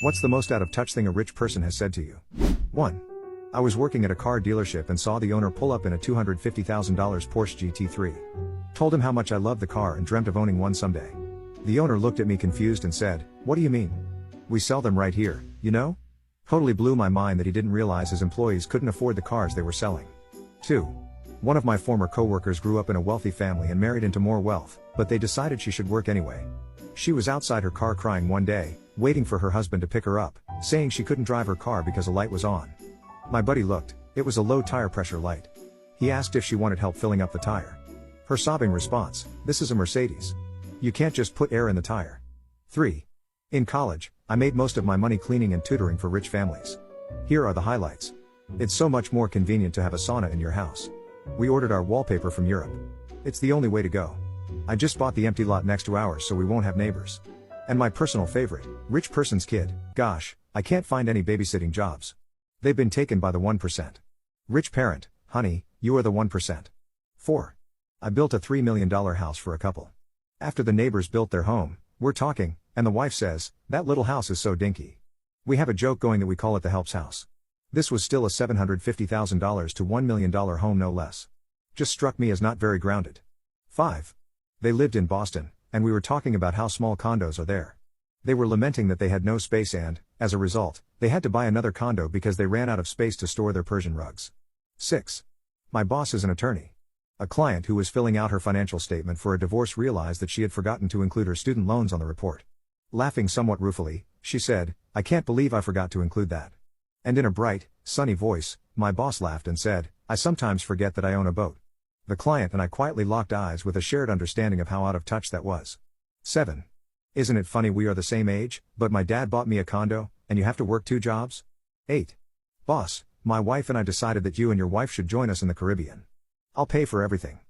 What's the most out of touch thing a rich person has said to you? 1. I was working at a car dealership and saw the owner pull up in a $250,000 Porsche GT3. Told him how much I loved the car and dreamt of owning one someday. The owner looked at me confused and said, "What do you mean? We sell them right here, you know?" Totally blew my mind that he didn't realize his employees couldn't afford the cars they were selling. 2. One of my former coworkers grew up in a wealthy family and married into more wealth, but they decided she should work anyway. She was outside her car crying one day, waiting for her husband to pick her up, saying she couldn't drive her car because a light was on. My buddy looked, it was a low tire pressure light. He asked if she wanted help filling up the tire. Her sobbing response, "This is a Mercedes. You can't just put air in the tire." 3. In college, I made most of my money cleaning and tutoring for rich families. Here are the highlights. It's so much more convenient to have a sauna in your house. We ordered our wallpaper from Europe. It's the only way to go. I just bought the empty lot next to ours so we won't have neighbors. And my personal favorite, rich person's kid. Gosh, I can't find any babysitting jobs. They've been taken by the 1%. Rich parent, honey, you are the 1%. 4. I built a $3 million house for a couple. After the neighbors built their home, we're talking, and the wife says, "That little house is so dinky." We have a joke going that we call it the helps house. This was still a $750,000 to $1 million home, no less. Just struck me as not very grounded. 5. They lived in Boston, and we were talking about how small condos are there. They were lamenting that they had no space and, as a result, they had to buy another condo because they ran out of space to store their Persian rugs. 6. My boss is an attorney. A client who was filling out her financial statement for a divorce realized that she had forgotten to include her student loans on the report. Laughing somewhat ruefully, she said, "I can't believe I forgot to include that." And in a bright, sunny voice, my boss laughed and said, "I sometimes forget that I own a boat." The client and I quietly locked eyes with a shared understanding of how out of touch that was. 7. Isn't it funny we are the same age, but my dad bought me a condo, and you have to work 2 jobs? 8. Boss, my wife and I decided that you and your wife should join us in the Caribbean. I'll pay for everything.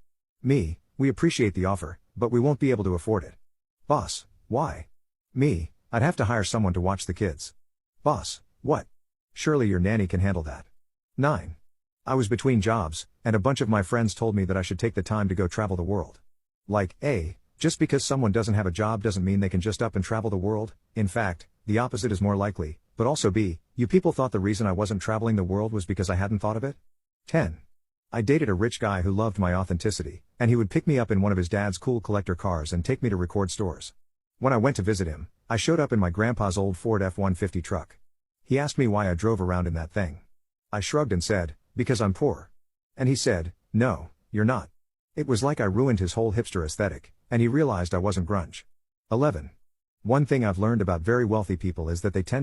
Me, we appreciate the offer, but we won't be able to afford it. Boss, why? Me, I'd have to hire someone to watch the kids. Boss, what? Surely your nanny can handle that. 9. I was between jobs, and a bunch of my friends told me that I should take the time to go travel the world. Like, A, just because someone doesn't have a job doesn't mean they can just up and travel the world. In fact, the opposite is more likely, but also B, you people thought the reason I wasn't traveling the world was because I hadn't thought of it? 10. I dated a rich guy who loved my authenticity, and he would pick me up in one of his dad's cool collector cars and take me to record stores. When I went to visit him, I showed up in my grandpa's old Ford F-150 truck. He asked me why I drove around in that thing. I shrugged and said, "Because I'm poor." And he said, "No, you're not." It was like I ruined his whole hipster aesthetic, and he realized I wasn't grunge. 11. One thing I've learned about very wealthy people is that they tend